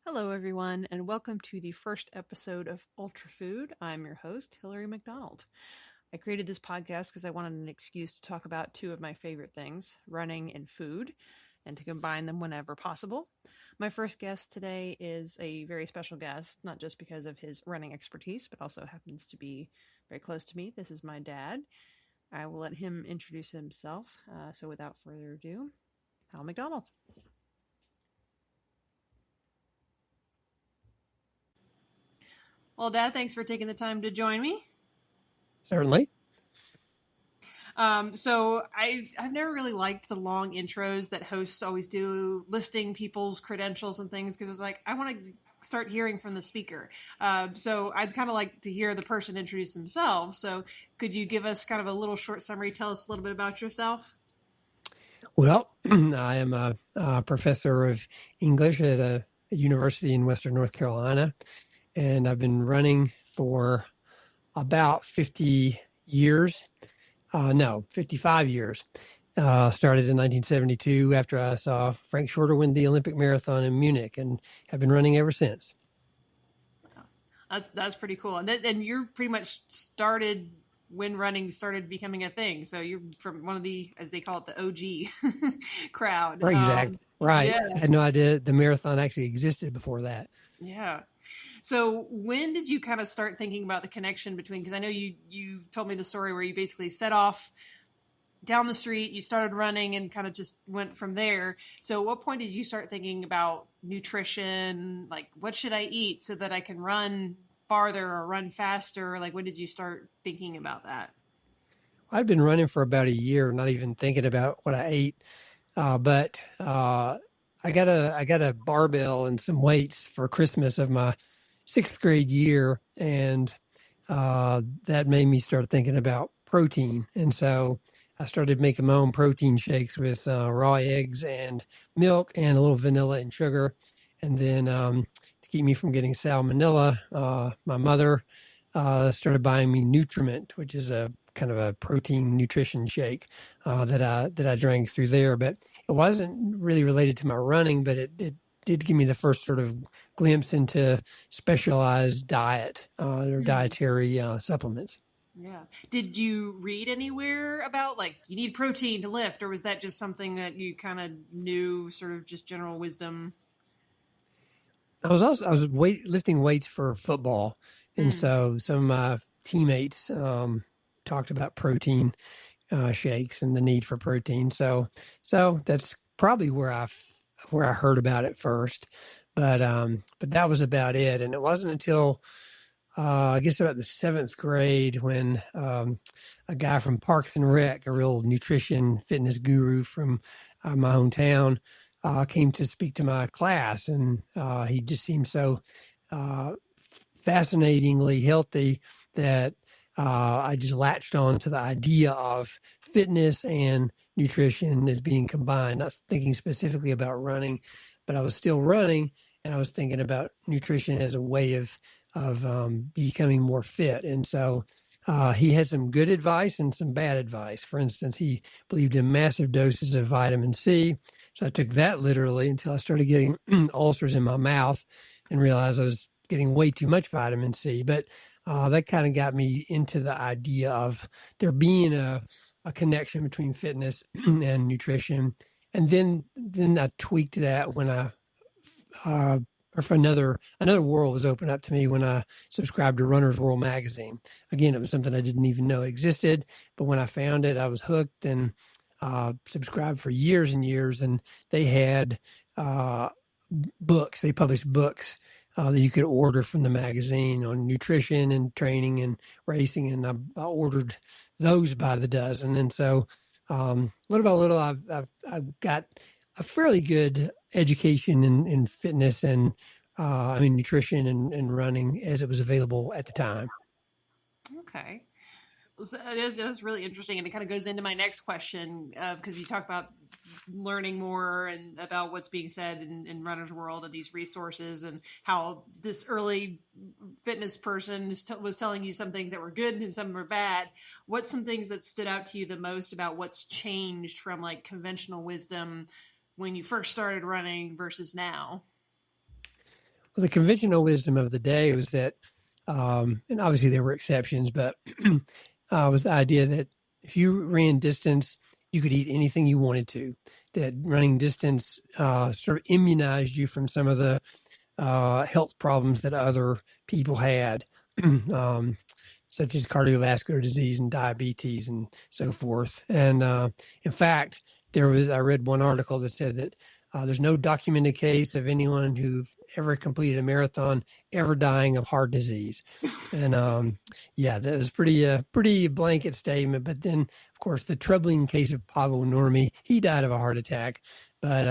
Hello, everyone, and welcome to the first episode of Ultra Food. I'm your host, Hillary McDonald. I created this podcast because I wanted an excuse to talk about two of my favorite things, running and food, and to combine them whenever possible. My first guest today is a very special guest, not just because of his running expertise, but also happens to be very close to me. This is my dad. I will let him introduce himself. So, without further ado, Hal McDonald. Well, Dad, thanks for taking the time to join me. Certainly. So I've never really liked the long intros that hosts always do, listing people's credentials and things, because it's like I want to start hearing from the speaker. So I'd kind of like to hear the person introduce themselves. So could you give us kind of a little short summary? Tell us a little bit about yourself. Well, I am a professor of English at a university in Western North Carolina, and I've been running for about 50 years. No, 55 years. Started in 1972 after I saw Frank Shorter win the Olympic marathon in Munich, and have been running ever since. That's pretty cool. And you're pretty much started when running started becoming a thing. So you're from one of the, as they call it, the OG crowd. Right, exactly. Right. Yeah, I had no idea the marathon actually existed before that. yeah. So when did you kind of start thinking about the connection between, because I know you told me the story where you basically set off down the street, you started running and kind of just went from there. So at what point did you start thinking about nutrition? Like, what should I eat so that I can run farther or run faster? Like, when did you start thinking about that? I'd been running for about a year, not even thinking about what I ate. But I got a barbell and some weights for Christmas of my sixth grade year, and that made me start thinking about protein. And so I started making my own protein shakes with raw eggs and milk and a little vanilla and sugar. And then to keep me from getting salmonella, my mother started buying me Nutriment, which is a kind of a protein nutrition shake that I drank through there. But it wasn't really related to my running, but it did give me the first sort of glimpse into specialized diet or Hmm. dietary supplements. Yeah. Did you read anywhere about like you need protein to lift, or was that just something that you kind of knew, sort of just general wisdom? I was lifting weights for football, and Hmm. so some of my teammates talked about protein shakes and the need for protein. So that's probably where I heard about it first. But that was about it, and it wasn't until I guess about the seventh grade when a guy from Parks and Rec, a real nutrition fitness guru from my hometown, came to speak to my class, and he just seemed so uh, fascinatingly healthy that I just latched on to the idea of fitness and nutrition as being combined, not thinking specifically about running, but I was still running and I was thinking about nutrition as a way of becoming more fit. And so he had some good advice and some bad advice. For instance, he believed in massive doses of vitamin C. So I took that literally until I started getting ulcers in my mouth and realized I was getting way too much vitamin C. But that kind of got me into the idea of there being a connection between fitness and nutrition. And then I tweaked that when I uh, or for another world was opened up to me when I subscribed to Runner's World magazine. Again, it was something I didn't even know existed, but when I found it, I was hooked and subscribed for years and years. And they had uh, books. They published books that you could order from the magazine on nutrition and training and racing, and I ordered those by the dozen. And so, little by little, I've got a fairly good education in fitness and nutrition and running as it was available at the time. Okay. So that's really interesting, and it kind of goes into my next question because you talk about learning more and about what's being said in runner's world and these resources, and how this early fitness person was telling you some things that were good and some were bad. What's some things that stood out to you the most about what's changed from like conventional wisdom when you first started running versus now? Well, the conventional wisdom of the day was that, and obviously there were exceptions, but was the idea that if you ran distance, you could eat anything you wanted to. That running distance sort of immunized you from some of the health problems that other people had, such as cardiovascular disease and diabetes and so forth. And in fact, I read one article that said that there's no documented case of anyone who ever completed a marathon ever dying of heart disease. And yeah, that was pretty blanket statement. But then, of course, the troubling case of Pavel Nurmi, he died of a heart attack, but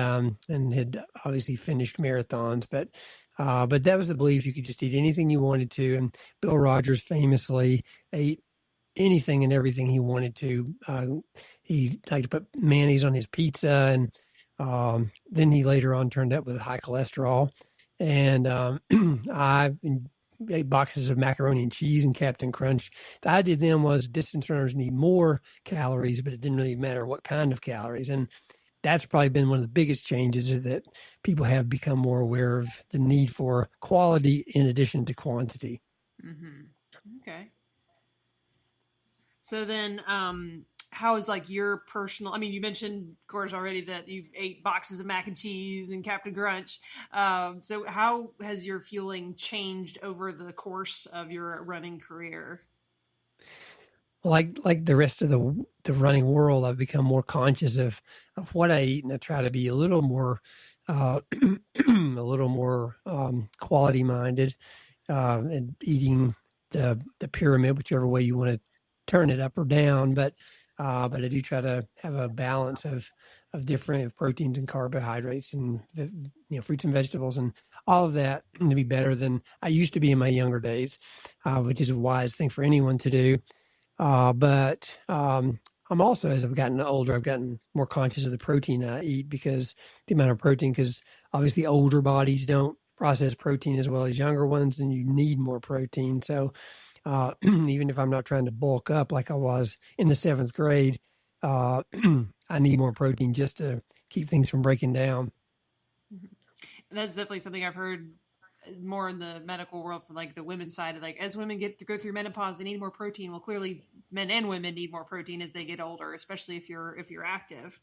and had obviously finished marathons. But that was the belief you could just eat anything you wanted to. And Bill Rogers famously ate anything and everything he wanted to. He liked to put mayonnaise on his pizza, and then he later on turned up with high cholesterol. And I ate boxes of macaroni and cheese and Captain Crunch. The idea then was distance runners need more calories, but it didn't really matter what kind of calories. And that's probably been one of the biggest changes, is that people have become more aware of the need for quality in addition to quantity. Mm-hmm. Okay. So then, how is like your personal? I mean, you mentioned, of course, already that you ate boxes of mac and cheese and Captain Crunch. So how has your fueling changed over the course of your running career? Like the rest of the running world, I've become more conscious of what I eat, and I try to be a little more quality minded, and eating the pyramid, whichever way you want to turn it, up or down. But I do try to have a balance of different proteins and carbohydrates, and fruits and vegetables, and all of that to be better than I used to be in my younger days, which is a wise thing for anyone to do. But I'm also, as I've gotten older, I've gotten more conscious of the protein I eat, because the amount of protein, because obviously older bodies don't process protein as well as younger ones, and you need more protein. So even if I'm not trying to bulk up like I was in the 7th grade, I need more protein just to keep things from breaking down. That's definitely something I've heard more in the medical world from like the women's side of like, as women get to go through menopause, they need more protein. Well, clearly men and women need more protein as they get older, especially if you're active.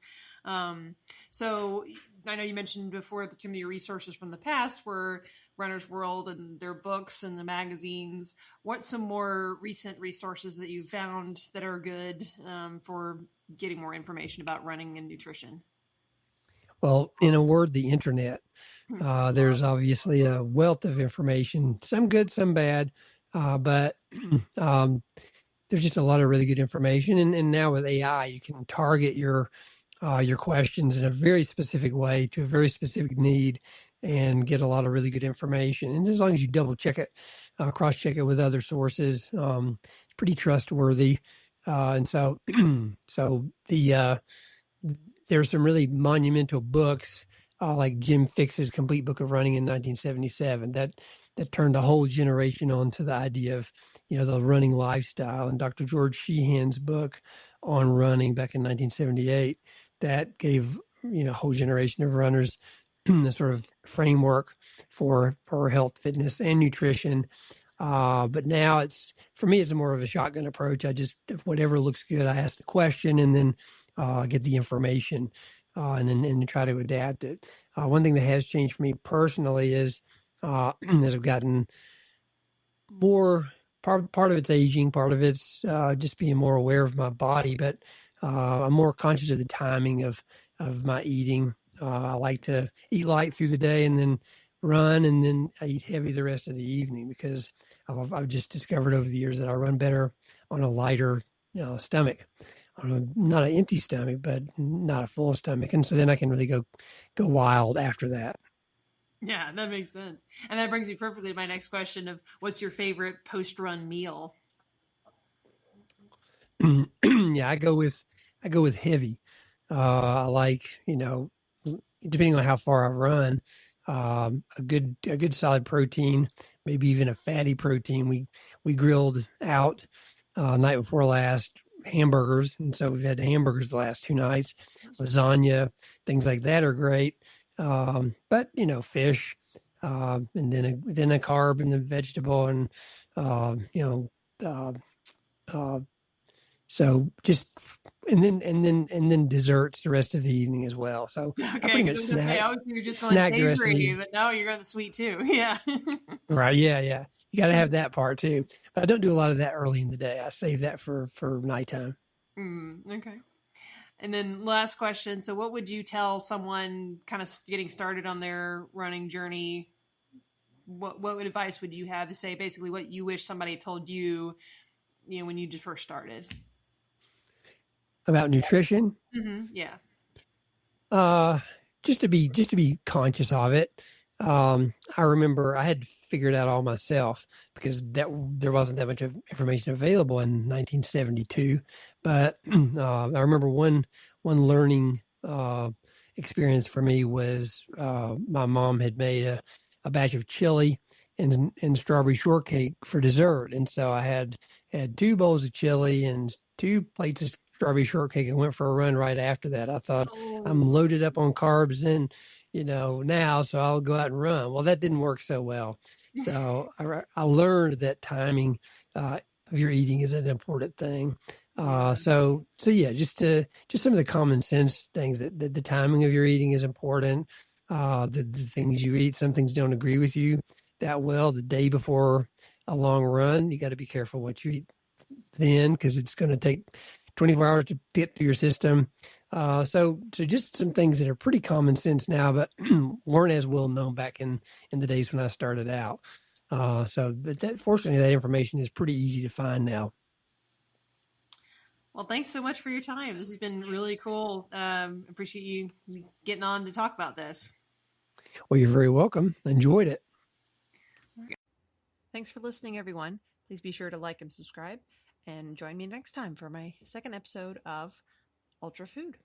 So I know you mentioned before that some of your resources from the past were Runner's World and their books and the magazines. What's some more recent resources that you've found that are good for getting more information about running and nutrition? Well, in a word, the internet. There's obviously a wealth of information, some good, some bad, but there's just a lot of really good information. And now with AI, you can target your questions in a very specific way to a very specific need, and get a lot of really good information. And as long as you double check it, cross check it with other sources, it's pretty trustworthy. And so, there's some really monumental books, like Jim Fixx's Complete Book of Running in 1977, that turned a whole generation on to the idea of the running lifestyle, and Dr. George Sheehan's book on running back in 1978, that gave a whole generation of runners the sort of framework for health, fitness, and nutrition. But now for me, it's more of a shotgun approach. I just, if whatever looks good, I ask the question, and then get the information, and then try to adapt it. One thing that has changed for me personally is as I've gotten more, part of it's aging, part of it's just being more aware of my body, but I'm more conscious of the timing of my eating. I like to eat light through the day and then run, and then I eat heavy the rest of the evening, because I've just discovered over the years that I run better on a lighter stomach, not an empty stomach, but not a full stomach. And so then I can really go wild after that. Yeah, that makes sense. And that brings me perfectly to my next question of what's your favorite post-run meal? Yeah, I go with heavy. I like, depending on how far I run, a good solid protein, maybe even a fatty protein. We grilled out night before last hamburgers, and so we've had hamburgers the last 2 nights. Lasagna, things like that are great. But fish, then a carb and the vegetable, and you know, so just and then desserts the rest of the evening as well. So I Okay, pretty because I much was gonna say, I was you were just going snack the rest of the savory, evening. but now you're going the sweet too. Yeah. Right? Yeah, yeah. You got to have that part too. But I don't do a lot of that early in the day. I save that for nighttime. Okay. And then last question. So what would you tell someone kind of getting started on their running journey? What advice would you have to say basically what you wish somebody told you, when you just first started? About nutrition, Yeah. uh, just to be conscious of it. I remember I had figured out all myself because there wasn't that much of information available in 1972. But I remember one learning experience for me was my mom had made a batch of chili and strawberry shortcake for dessert, and so I had two bowls of chili and two plates of strawberry shortcake and went for a run right after that. I thought I'm Oh. loaded up on carbs and now, so I'll go out and run. Well, that didn't work so well. So I learned that timing of your eating is an important thing. Yeah. So yeah, just some of the common sense things that the timing of your eating is important. The things you eat, some things don't agree with you that well. The day before a long run, you got to be careful what you eat then because it's going to take 24 hours to get through your system. So just some things that are pretty common sense now, but weren't as well known back in the days when I started out. But fortunately, that information is pretty easy to find now. Well, thanks so much for your time. This has been really cool. Appreciate you getting on to talk about this. Well, you're very welcome. Enjoyed it. Thanks for listening, everyone. Please be sure to like and subscribe, and join me next time for my second episode of Ultra Food.